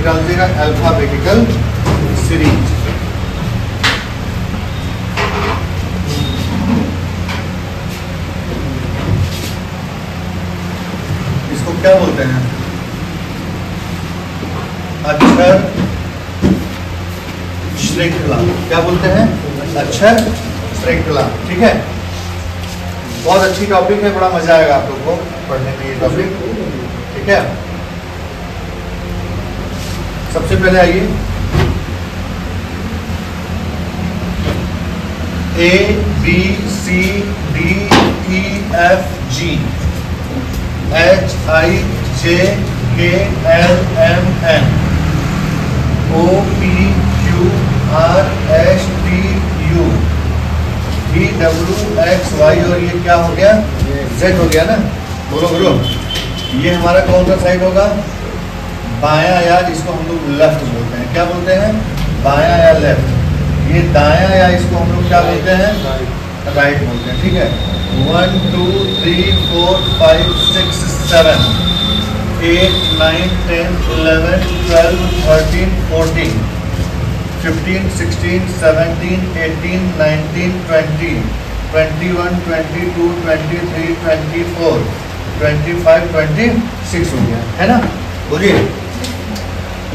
डाल दीजिएगा alphabetical series. इसको क्या बोलते हैं? अक्षर श्रृंखला। क्या बोलते हैं? अक्षर श्रृंखला। ठीक है, बहुत अच्छी टॉपिक है, बड़ा मजा आएगा आप लोग को पढ़ने में ये टॉपिक। ठीक है, सबसे पहले आइए ABCDEFG HIJKLMN OPQRSTU VWXY और ये क्या हो गया? Z हो गया ना। बोलो बोलो। ये हमारा कौन सा साइड होगा? बायां, या जिसको हम लोग लेफ्ट बोलते हैं। क्या बोलते हैं? बायां या लेफ्ट। ये दायां, या इसको हम लोग क्या बोलते हैं? राइट बोलते हैं। ठीक है, 1 2 3 4 5 6 7 8 9 10 11 12 13 14 15 16 17 18 19 20 21 22 23 24 25 26 हो गया है ना। बोलिए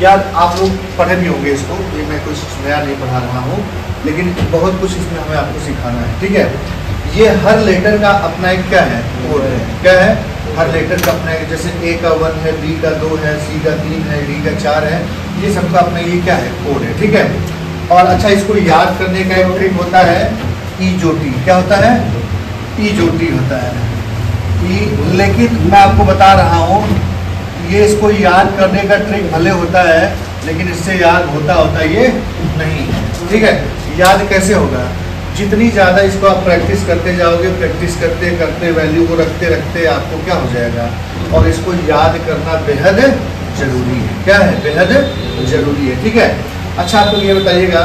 यार, आप लोग पढ़े भी होंगे इसको, ये मैं कुछ नया नहीं पढ़ा रहा हूँ, लेकिन बहुत कुछ इसमें हमें आपको सिखाना है। ठीक है, ये हर लेटर का अपना एक क्या है? कोड है। क्या है? हर लेटर का अपना एक, जैसे ए का 1 है, बी का 2 है, सी का 3 है, डी का 4 है, ये सबका अपना ये क्या है? कोड है। ठीक है, और अच्छा, इसको याद करने का एक ट्रिक होता है ईजोटी। क्या होता है? ईजोटी होता है। लेकिन मैं आपको बता रहा हूँ, ये इसको याद करने का ट्रिक भले होता है, लेकिन इससे याद होता ये नहीं है। ठीक है, याद कैसे होगा? जितनी ज़्यादा इसको आप प्रैक्टिस करते जाओगे, प्रैक्टिस करते करते वैल्यू को रखते रखते आपको क्या हो जाएगा, और इसको याद करना बेहद जरूरी है। क्या है? बेहद जरूरी है। ठीक है, अच्छा आप लोग ये बताइएगा,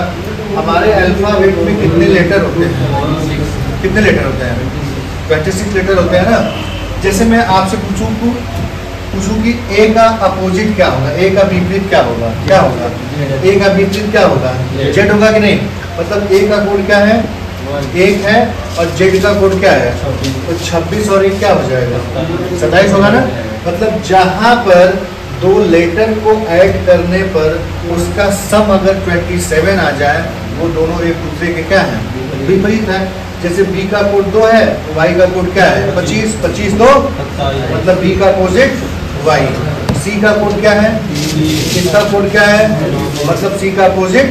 हमारे अल्फाबेट में कितने लेटर होते हैं? कितने लेटर होते हैं? 26 लेटर होते हैं ना। जैसे मैं आपसे पूछूं कि ए का अपोजिट क्या होगा? ए का विपरीत क्या होगा? क्या होगा? ए का विपरीत क्या होगा? जेड होगा कि नहीं? मतलब ए का कोड क्या है? 1 है, और जेड का कोड क्या है? तो 26 और 1 क्या हो जाएगा? 27 होगा ना। मतलब जहां पर दो लेटर को ऐड करने पर उसका सम अगर 27 आ जाए, वो दोनों एक दूसरे के क्या है? विपरीत है। जैसे बी का कोड 2 है, तो वाई का कोड क्या है? 25 25 2, मतलब बी का अपोजिट वाई। सी का कोड क्या है? इसका कोड क्या है? मतलब सी का अपोजिट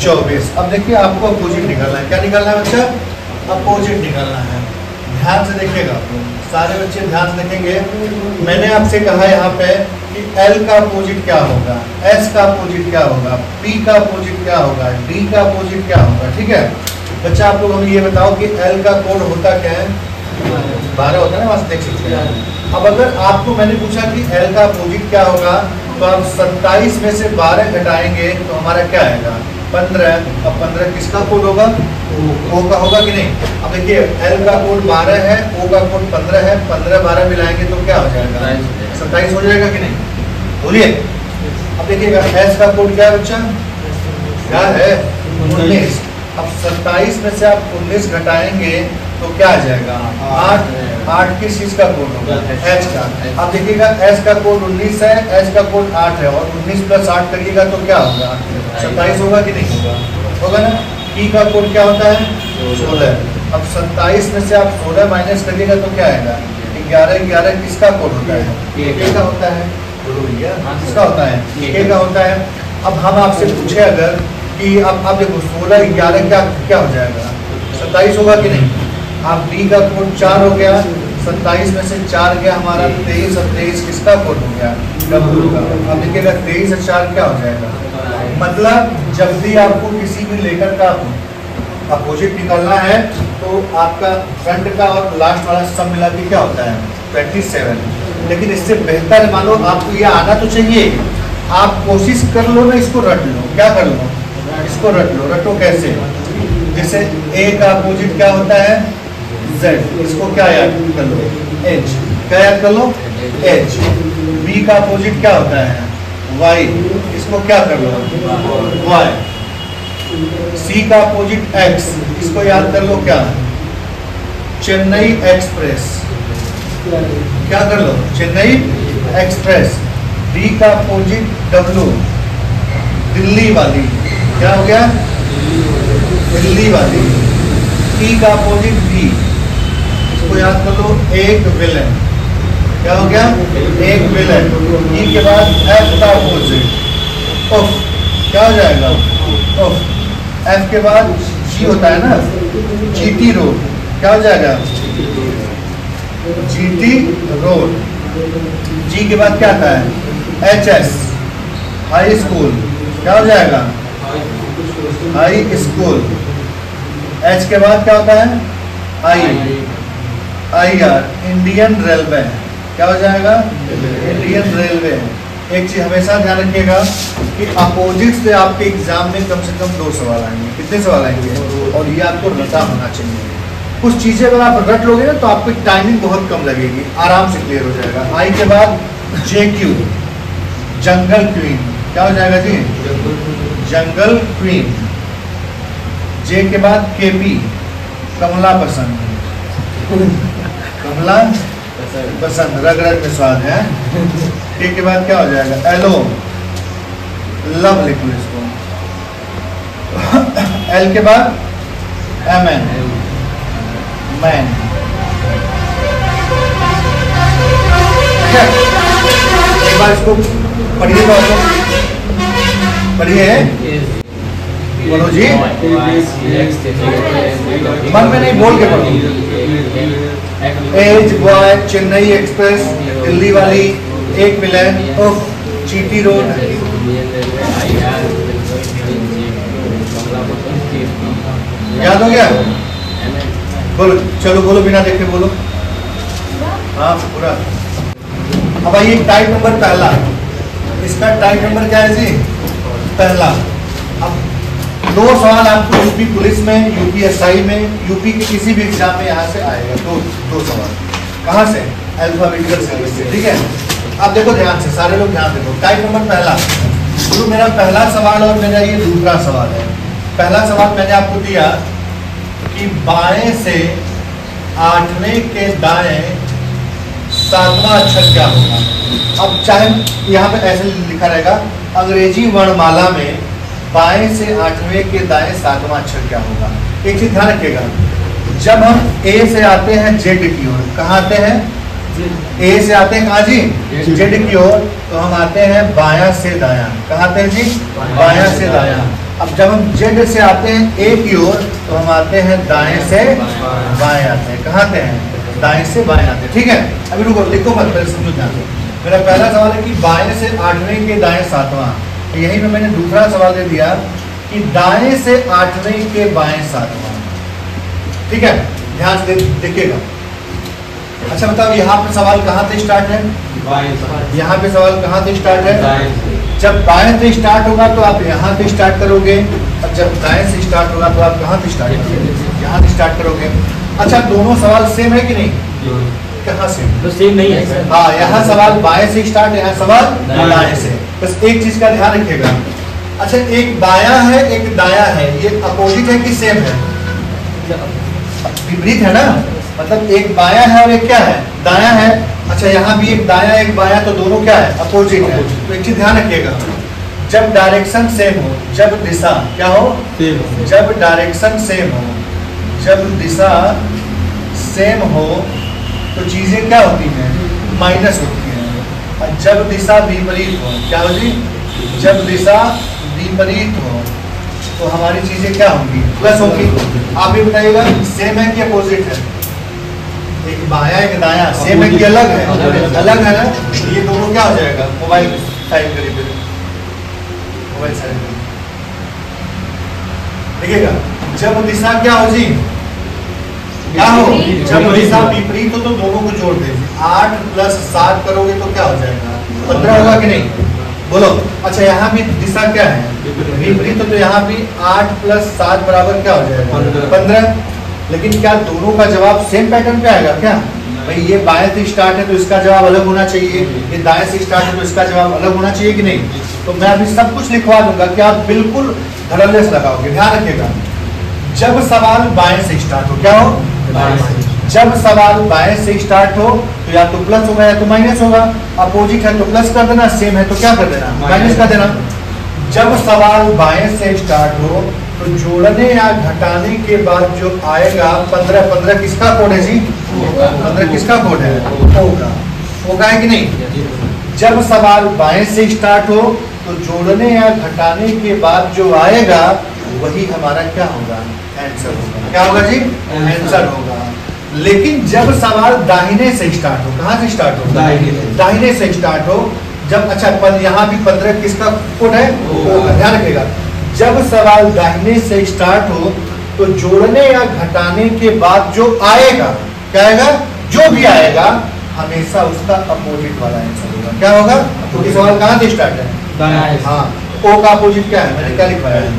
24। अब देखिए, आपको अपोजिट निकालना है। क्या निकालना है बच्चा? अपोजिट निकालना है। ध्यान से देखिएगा, सारे बच्चे ध्यान से देखेंगे। मैंने आपसे कहा यहाँ पे कि एल का अपोजिट क्या होगा, एस का अपोजिट क्या होगा, पी का अपोजिट क्या होगा, डी का अपोजिट क्या होगा। ठीक है बच्चा, आप लोग हमें ये बताओ कि एल का कोड होता क्या है? 12 होता है ना, वहाँ देख सकते हैं। अब अगर आपको मैंने पूछा कि एल का अपोजिट क्या होगा, तो आप 27 में से 12 घटाएंगे तो हमारा क्या आएगा? 15। अब 15 किसका कोड होगा? ओ का होगा कि नहीं? अब देखिए, एल का कोड 12 है, ओ का कोड 15 है, 15 12 मिलाएंगे तो क्या हो जाएगा? 27 हो जाएगा कि नहीं? बोलिए। अब देखिएगा, एस का कोड क्या है बच्चा? क्या है? 19। अब 27 में से आप 19 घटाएंगे तो क्या आ जाएगा? 8। 8 किस चीज का कोड होगा? एच का। अब देखिएगा, एस का कोड 19 है, एच का कोड 8 है, और 19 + 8 करिएगा तो क्या होगा? 27 होगा कि नहीं होगा? होगा ना। ई का कोड क्या होता है? 16। अब 27 में से आप 16 माइनस करिएगा तो क्या आएगा? 11। 11 किसका कोड होता है? ए का होता है। बोलो भैया, किसका होता है? ए का होता है। अब हम आपसे पूछे अगर कि अब देखो, 16 11 क्या हो जाएगा? 27 होगा कि नहीं? आप डी का कोड 4 हो गया, 27 में से 4 गया हमारा 23, और 23 किसका कोड हो गया? डब्ल्यू का। अब देखिएगा, 23 और 4 क्या हो जाएगा? मतलब जब भी आपको किसी भी लेटर का अपोजिट निकालना है तो आपका फ्रंट का और लास्ट वाला सब मिला के क्या होता है? 27। लेकिन इससे बेहतर मानो आपको ये आना तो चाहिए, आप कोशिश कर लो ना, इसको रट लो। क्या कर लो? इसको रट लो। रटो कैसे? जैसे ए का अपोजिट क्या होता है? Z। इसको क्या याद कर लो? H। क्या याद कर लो? H। B का अपोजिट क्या होता है? वाई, इसको क्या कर लो वाई। सी का अपोजिट एक्स, इसको याद कर लो क्या, चेन्नई एक्सप्रेस, क्या कर लो चेन्नई एक्सप्रेस। डी का अपोजिट डब्लू, दिल्ली वाली, क्या हो गया दिल्ली वाली। ई का अपोजिट बी, इसको याद कर लो एक विलन, क्या हो गया एक विलन। ई के बाद एफ का अपोजिट उफ, क्या हो जाएगा उफ। एफ के बाद जी होता है ना, जीटी रोड, क्या हो जाएगा जीटी रोड। जी के बाद क्या आता है एच एस, हाई स्कूल, क्या हो जाएगा हाई स्कूल। एच के बाद क्या होता है आई, आई आर, इंडियन रेलवे, क्या हो जाएगा इंडियन रेलवे। एक चीज हमेशा ध्यान रखिएगा कि अपोजिट से आपके एग्जाम में कम से कम 2 सवाल आएंगे। कितने सवाल आएंगे, और ये आपको रटा होना चाहिए। कुछ चीजें अगर आप रट लोगे ना तो आपकी टाइमिंग बहुत कम लगेगी, आराम से क्लियर हो जाएगा। आई के बाद जे क्यू, जंगल क्वीन, क्या हो जाएगा जी जंगल क्वीन। जे के बाद केपी, कमला पसंद, कमला पसंद, रग रग में स्वाद है। के के बाद क्या हो जाएगा एलो, लव लिख लो इसको। एल के बाद एम एन, मैन। एक बार इसको पढ़िए, पढ़िए बोलो जी, मन में नहीं बोल के पढ़ो। एज बॉय, चेन्नई एक्सप्रेस, दिल्ली वाली, एक मिलन, उफ, जीटी रोड। याद हो गया, बोलो चलो बोलो, बिना देखे बोलो। हाँ पूरा। अब आइए टाइप नंबर पहला, इसका टाइप नंबर क्या है जी पहला। अब 2 सवाल आपको यूपी पुलिस में, यूपीएसआई में, यूपी के किसी भी एग्जाम में यहाँ से आएगा। दो सवाल कहाँ से, अल्फाबेटिकल सीक्वेंस से, ठीक है। अब देखो ध्यान से, सारे लोग ध्यान देखो। टाइप नंबर पहला, तो मेरा पहला सवाल और मेरा ये दूसरा सवाल है। पहला सवाल मैंने आपको दिया कि बाएं से 8वें के दाएं 7वां अक्षर क्या होगा। अब चाहे यहाँ पे ऐसे लिखा रहेगा, अंग्रेजी वर्णमाला में बाएं से 8वें के दाएं 7वां अक्षर क्या होगा। एक चीज ध्यान रखिएगा, जब हम ए से आते हैं जेड की ओर, कहाँ आते हैं ए से आते हैं कहाँ जी जेड की ओर, तो हम आते हैं बायां से दायां, कहाँ आते हैं जी बायां से दायां। अब जब हम जेड से आते हैं ए की ओर, तो हम आते हैं दाएं से बाएं आते हैं, कहाँ आते हैं दाएं से बाएं आते हैं, ठीक है। अभी रुको, लिखो मत, पहले समझो ध्यान से। मेरा पहला सवाल है कि बाएं से 8वें के दाएं 7वां, यहीं पे मैंने दूसरा सवाल दे दिया कि दाएं से 8वें के बाएं 7वां, ठीक है। ध्यान से देखिएगा। अच्छा बताओ, यहाँ पे सवाल कहाँ से स्टार्ट है, यहाँ पे सवाल कहाँ से स्टार्ट है। जब बाएं से स्टार्ट होगा तो आप यहाँ से स्टार्ट करोगे, और जब दाएं से स्टार्ट होगा तो आप कहाँ से स्टार्ट करोगे, यहाँ से स्टार्ट करोगे। अच्छा दोनों सवाल सेम है कि नहीं, कहाँ से तो सेम नहीं है। हाँ, यहाँ सवाल बाएं से स्टार्ट है, यहाँ सवाल दाएं से। बस एक चीज का ध्यान रखिएगा। अच्छा एक बायां है एक दायां है, ये अपोजिट है कि सेम है, विपरीत है ना, मतलब एक बायां है और एक क्या है दायां है। अच्छा यहाँ भी एक दायां एक बायां, तो दोनों क्या है अपोजिट है। तो एक चीज ध्यान रखिएगा, जब डायरेक्शन सेम हो, जब दिशा क्या हो, जब डायरेक्शन सेम हो, जब दिशा सेम हो, तो चीजें क्या होती हैं माइनस होती हैं। और जब दिशा विपरीत हो, क्या हो जी, जब दिशा विपरीत हो तो हमारी चीजें क्या होंगी प्लस होगी। आप ये बताइएगा सेम है कि अपोजिट है, एक बायां एक दायां सेम है कि अलग है, अलग है ना। ये दोनों क्या हो जाएगा, मोबाइल साइड करिए, मोबाइल साइड देखिएगा। जब दिशा क्या हो जी, क्या हो, जब दिशा विपरीत हो तो दोनों को जोड़ दीजिए, 8 + 7 करोगे तो क्या हो जाएगा 15 होगा कि नहीं, बोलो। अच्छा यहाँ भी दिशा क्या है विपरीत, तो यहाँ भी 8 + 7 बराबर क्या हो जाएगा 15। लेकिन क्या दोनों का जवाब सेम पैटर्न पे आएगा क्या, भाई ये बाएं से स्टार्ट है तो इसका जवाब अलग होना चाहिए, ये दाएं से स्टार्ट है तो इसका जवाब अलग होना चाहिए कि नहीं। तो मैं अभी सब कुछ लिखवा दूंगा कि आप बिल्कुल धड़ल्ले से लगाओगे। ध्यान रखिएगा, जब सवाल बाएं से स्टार्ट हो, क्या हो, जब सवाल बाएं से स्टार्ट हो तो या तो प्लस होगा या तो माइनस होगा। अपोजिट है तो प्लस कर देना, सेम है तो क्या कर देना, माइनस कर देना। जब सवाल बाएं से स्टार्ट हो तो जोड़ने या घटाने के बाद जो आएगा 15, 15 किसका कोड है जी, 15 किसका कोड है, होगा है कि नहीं। जब सवाल बाएं से स्टार्ट हो तो जोड़ने या घटाने के बाद जो आएगा वही हमारा क्या होगा, आंसर होगा। क्या होगा जी, आंसर होगा। लेकिन जब सवाल दाहिने से स्टार्ट हो, कहां से स्टार्ट हो, दाहिने से स्टार्ट हो, जब अच्छा यहाँ भी 15 किसका कोड है, ध्यान रखिएगा। जब सवाल दाहिने से स्टार्ट हो तो जोड़ने या घटाने के बाद जो आएगा, क्या आएगा, जो भी आएगा हमेशा उसका अपोजिट वाला आंसर होगा। क्या होगा, क्योंकि सवाल कहां से स्टार्ट है, हाँ, ओ का अपोजिट क्या है, मैंने क्या लिखवाया है,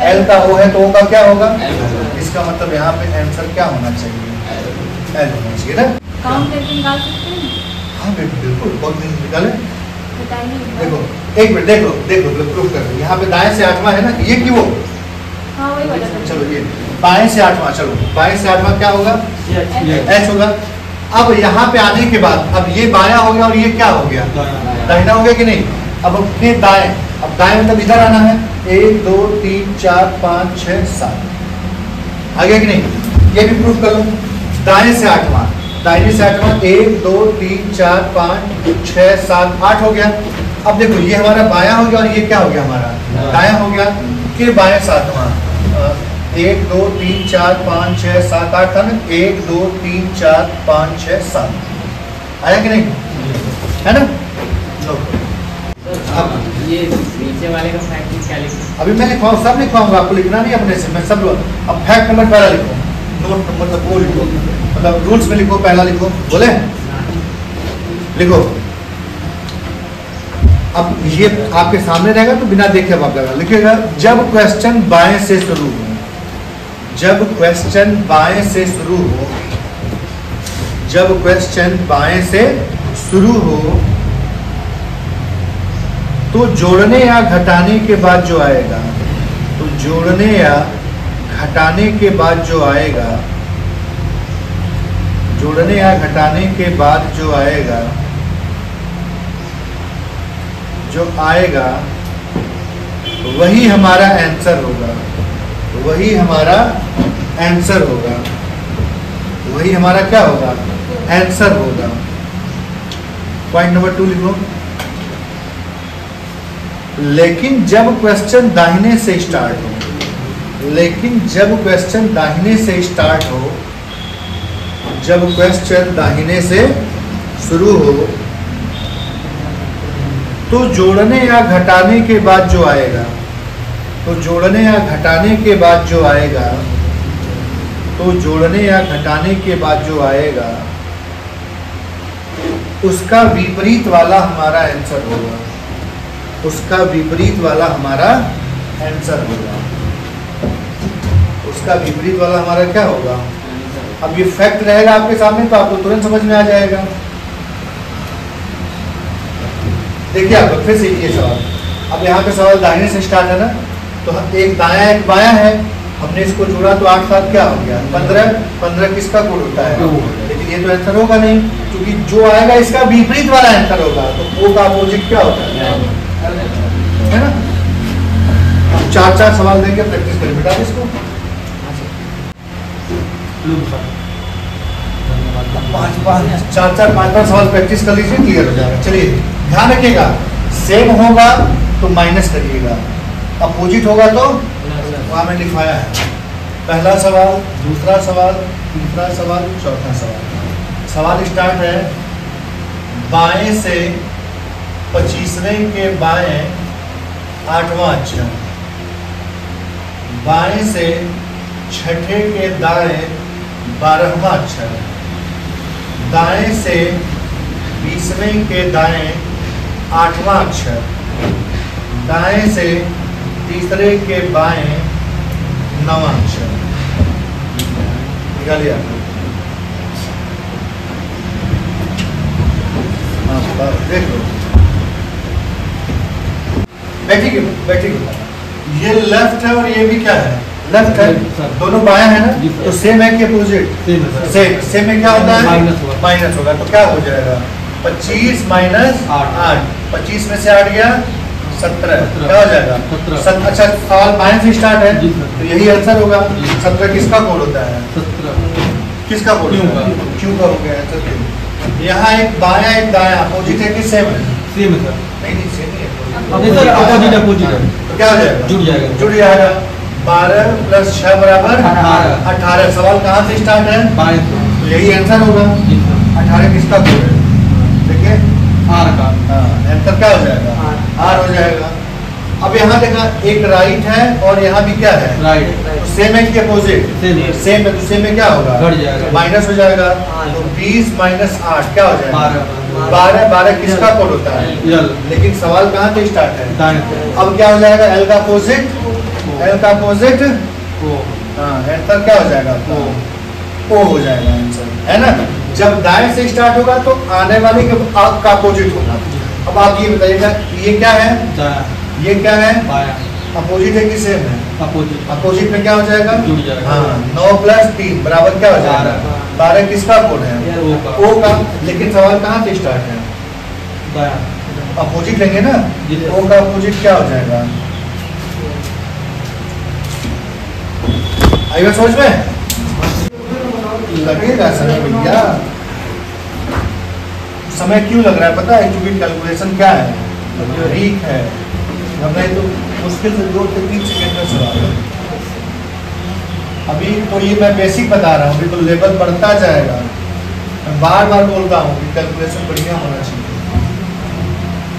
एल का ओ है तो ओ का क्या होगा, इसका मतलब यहाँ पे आंसर क्या होना चाहिए, एल होना चाहिए ना। काउंट करके निकाल सकते हैं, हाँ बिल्कुल, बहुत दिन निकाले। बताइए। देखो एक मिनट, देख लो प्रूफ कर दो। यहाँ पे दाएं से 8वां है ना, ये क्यों हो, हाँ वही वाला। चलो ये बाएं से 8वां, चलो बाएं से 8वां क्या होगा, एच होगा। अब यहाँ पे आने के बाद अब ये बायां हो गया और ये क्या हो गया, दाहिना हो गया कि नहीं। अब फिर दाएं, अब दाएं मतलब इधर आना है, 1 2 3 4 5 6 7 आ गया कि नहीं। ये भी प्रूफ कर लो, दाएं से 8वां, दाहिने से 8वां, 1 2 3 4 5 6 7 8 हो गया। अब देखो ये हमारा बायां हो गया और ये क्या हो गया, हमारा दायां हो गया। फिर बाएं 7वां, 1 2 3 4 5 6 7 8 था ना, 1 2 3 4 5 6 7 आया कि नहीं, है ना। अब ये नीचे वाले का फैक्ट क्या लिखूं? अभी मैं लिखवाऊँ, सब लिखवाऊंगा, आपको लिखना नहीं अपने से, मैं सब। अब फैक्ट नंबर पहला लिखो, नोट मतलब वो लिखो, मतलब रूल्स में लिखो, पहला लिखो, बोले लिखो। अब ये आपके सामने रहेगा तो बिना देखे अब आप लगा लिखिएगा। जब क्वेश्चन बाएं से शुरू हो, जब क्वेश्चन बाएं से शुरू हो, जब क्वेश्चन बाएं से शुरू हो तो जोड़ने या घटाने के बाद जो आएगा, तो जोड़ने या घटाने के बाद जो आएगा, जोड़ने या घटाने के बाद जो आएगा, जो आएगा वही हमारा आंसर होगा, वही हमारा आंसर होगा, वही हमारा क्या होगा, आंसर होगा। पॉइंट नंबर 2 लिखो। लेकिन जब क्वेश्चन दाहिने से स्टार्ट हो, लेकिन जब क्वेश्चन दाहिने से स्टार्ट हो, जब क्वेश्चन दाहिने से शुरू हो तो जोड़ने या घटाने के बाद जो आएगा, तो जोड़ने या घटाने के बाद जो आएगा, तो जोड़ने या घटाने के बाद जो आएगा उसका विपरीत वाला हमारा आंसर होगा, उसका विपरीत वाला हमारा आंसर होगा, उसका विपरीत वाला हमारा क्या होगा। अब ये फैक्ट रहेगा आपके सामने तो आपको तुरंत समझ में आ जाएगा। देखिए आप फिर से ये सवाल, अब यहाँ पे सवाल दाहिने से स्टार्ट है ना, तो एक दायां एक बायां है, हमने इसको जोड़ा तो 8 7 क्या हो गया, 15। 15 किसका कोड होता है, लेकिन ये तो आंसर होगा नहीं, क्योंकि जो आएगा इसका विपरीत वाला आंसर होगा। तो वो का अपोजिट क्या होता है ना। हम 4 सवाल देंगे, प्रैक्टिस करें बेटा इसको। 4 सवाल प्रैक्टिस कर लीजिए, क्लियर हो जाएगा। चलिए ध्यान रखिएगा, सेम होगा तो माइनस करिएगा, अपोजिट होगा तो वहां में लिखवाया है। पहला सवाल, दूसरा सवाल, तीसरा सवाल, चौथा सवाल। सवाल स्टार्ट है, बाएं से 25वें के बाएं 8वां अक्षर, बाएं से छठे के दाएं 12वां अक्षर, दाएं से 20वें के दाएं 8वां अक्षर, दाएं से तीसरे के बाएं 9वां अक्षर। निकालिए आप। देख लो बैठिए बैठिए। ये लेफ्ट है और ये भी क्या है, लेफ्ट है, दोनों बायां है ना, तो सेम है कि अपोजिट, सेम में क्या होता है, माइनस होगा, तो क्या हो जाएगा 25 माइनस 8, 25 में से 8 गया 17, क्या हो जाएगा 17। अच्छा सवाल बाएं से स्टार्ट है तो यही आंसर होगा। 17 किसका कोड होता है, किसका कोड, क्यू का हो गया आंसर। यहाँ एक बायां एक दायां अपोजिट है कि सेम है, सेम है सर, नहीं सेम नहीं है, अपोजिट अपोजिट है, तो क्या हो जाएगा, जुड़ जाएगा। 12 + 6 = 18। सवाल कहाँ से स्टार्ट है, बाएं से, तो यही आंसर होगा। 18 किसका कोड है, देखिए आर का, आंसर क्या हो जाएगा, आर हो जाएगा। अब यहाँ देखा एक राइट है और यहाँ भी क्या है, राइट, तो सेम है कि अपोजिट, सेम है, तो सेम में क्या होगा, घट जाएगा, माइनस हो जाएगा। तो 20 - 8 क्या हो जाएगा 12। 12 किसका कोड होता है, एल, लेकिन सवाल कहाँ से स्टार्ट है, दाएं से, अब क्या हो जाएगा, एल का अपोजिट, एल का अपोजिट, ओ, आंसर क्या हो जाएगा, ओ हो जाएगा आंसर, है ना। जब दाएं से स्टार्ट होगा तो आने वाले का अपोजिट होगा। अब आप ये बताइएगा ये क्या है, दायां, ये क्या है, बायां, अपोजिट है कि सेम है, अपोजिट, अपोजिट में क्या हो जाएगा, जुड़ जाएगा, हाँ 9 + 3 = क्या हो जाएगा 12। किसका कोड है, ओ का, ओ का, लेकिन सवाल कहाँ से स्टार्ट है, दायां, अपोजिट लेंगे ना, जी। ओ का अपोजिट क्या हो जाएगा, आइए सोच में लगेगा समय भैया, समय क्यों लग रहा है पता है, क्योंकि कैलकुलेशन क्या है, ठीक है, हमने तो मुश्किल से 2 से 3 सेकंड में सवाल है। अभी तो ये मैं बेसिक बता रहा हूँ, अभी तो लेवल बढ़ता जाएगा। मैं बार बार बोल रहा हूँ कि कैलकुलेशन बढ़िया होना चाहिए।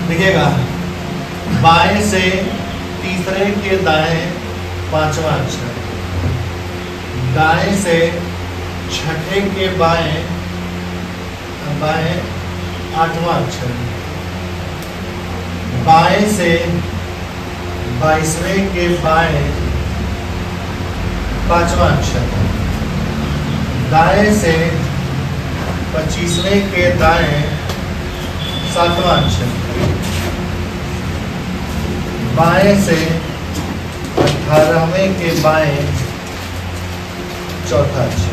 देखिएगा बाएं से तीसरे के दाएं 5वां अक्षर, दाएं से छठे के बाएं 8वां अक्षर, बाएं से 22वें के बाएं 5वां अक्षर, दाएं से 25वें के दाएं 7वां अक्षर, बाएं से 18वें के बाएं 4था अक्षर।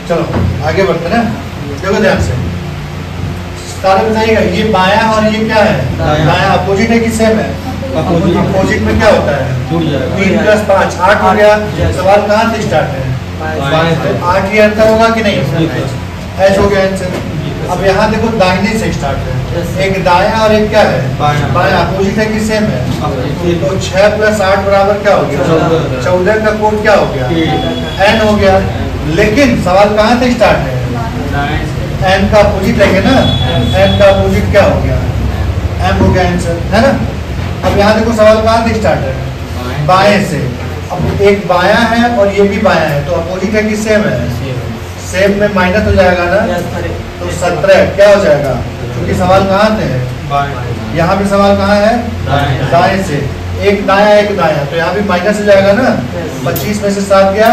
चलो आगे बढ़ते ना, देखो ध्यान से सारे बताइएगा, ये बायां और ये क्या है, दायां अपोजिट है कि सेम है, अपोजिट में क्या होता है, जुड़ जाएगा, 3 + 5 8 हो गया। सवाल कहाँ से स्टार्ट है, बाएं से, 8 ही आंसर होगा कि नहीं, ऐसा हो गया आंसर। अब यहाँ देखो दाहिने से स्टार्ट है, एक दायां और एक क्या है, बायां अपोजिट है कि सेम है, तो 6 + 8 = क्या हो गया 14 का कोड क्या हो गया, एन हो गया। लेकिन सवाल कहाँ से स्टार्ट है, एन का अपोजिट लेंगे ना, एन का अपोजिट क्या हो गया, एम हो गया आंसर, है ना। अब यहाँ देखो सवाल कहाँ से स्टार्ट है, बाएं से। अब एक बायां है और ये भी बायां है, तो अपोजिट है कि सेम है, सेम में माइनस हो जाएगा ना, तो 17 क्या हो जाएगा, क्योंकि सवाल कहाँ से है, यहाँ भी सवाल कहाँ है, दाएं से। एक दायां एक दायां, तो यहाँ भी माइनस हो जाएगा ना, 25 में से 7 गया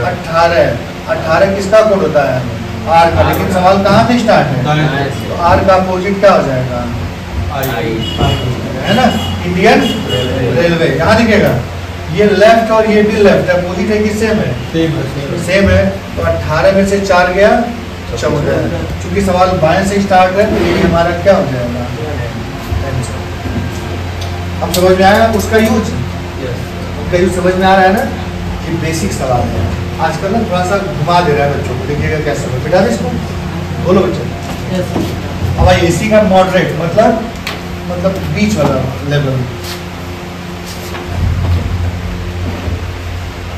18। 18 किसका कोड होता है, आर का, लेकिन सवाल कहाँ से स्टार्ट है, तो आर का अपोजिट क्या हो जाएगा, है ना, इंडियन रेलवे। यहाँ दिखेगा ये लेफ्ट और ये भी लेफ्ट है, अपोजिट है कि सेम है, सेम है, तो 18 में से 4 गया 14। क्योंकि सवाल बाएं से स्टार्ट है तो ये हमारा क्या हो जाएगा, अब समझ में आया उसका यूज, समझ में आ रहा है ना, ये बेसिक सवाल है। आजकल ना थोड़ा सा घुमा दे रहा है बच्चों को, देखिएगा कैसे बिठा दे इसको, बोलो बच्चों। अब एसी का मॉडरेट मतलब बीच वाला लेवल।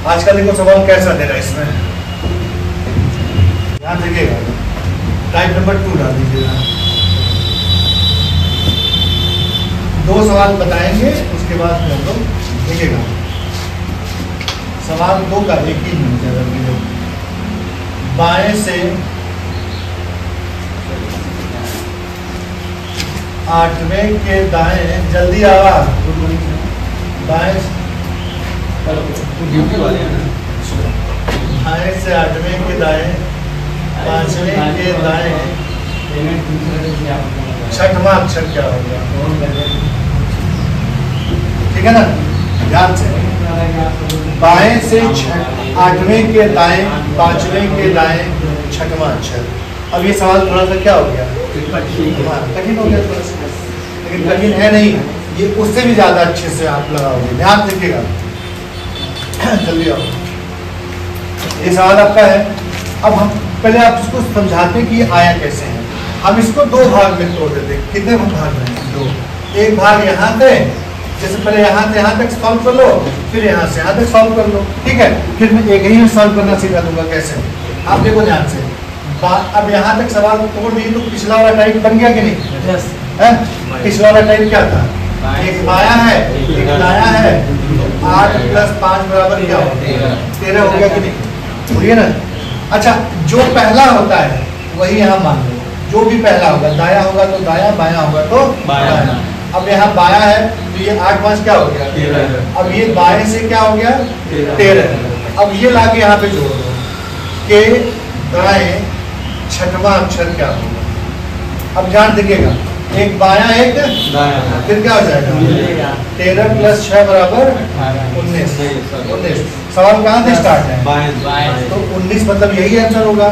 आजकल देखो सवाल कैसा दे रहा है इसमें, ध्यान देखिएगा, टाइप नंबर 2 डाल दीजिएगा। 2 सवाल बताएंगे उसके बाद हम लोग देखिएगा, सवाल 2 का एक ही मिनट। बाएं से 8वें के दाएं, जल्दी आवाज, बाएं ड्यूटी वाले हैं, बाएं से 8वें के दाएं पांचवें के दाएं छठवां अक्षर क्या होगा? ठीक है ना, ध्यान से। बाएं से आठवें के दाएं, पांचवें के दाएं, छठवां अक्षर। अब ये सवाल थोड़ा सा क्या हो गया? कठिन हो गया थोड़ा सा, लेकिन कठिन है नहीं, ये उससे भी ज्यादा अच्छे से आप लगाओगे। ध्यान रखिएगा, जल्दी आओ। ये सवाल आपका है। अब हम पहले आप इसको समझाते हैं कि ये आया कैसे है। हम इसको दो भाग में तोड़ देते हैं। कितने भाग में? दो। एक भाग यहाँ से, जैसे पहले यहाँ से यहाँ तक सॉल्व कर लो, फिर यहाँ से यहाँ तक सॉल्व कर लो, ठीक है। फिर मैं एक ही में सॉल्व करना सिखा दूंगा कैसे। आप देखो ध्यान से। अब यहाँ तक सवाल तोड़ दिए तो पिछला वाला टाइप बन गया कि नहीं? है? पिछला वाला टाइप क्या था? एक बाया है, एक दाया है, 8 + 5 बराबर क्या होगा? 13 हो गया कि नहीं? बोलिए ना। अच्छा, जो पहला होता है वही यहाँ मान लो। जो भी पहला होगा, दाया होगा तो दाया, बाया होगा तो बाया। अब यहाँ बाया है तो ये 8 + 5 क्या हो गया? 13। अब ये बाएं से क्या हो गया? 13। अब ये लाके यहाँ पे जोड़ दो के दाएं छठवां अक्षर क्या होगा? अब ध्यान देखिएगा, एक बाया एक दाया, फिर क्या हो जाएगा? 13 + 6 बराबर 19। सवाल कहाँ से स्टार्ट है? तो 19 मतलब यही आंसर होगा।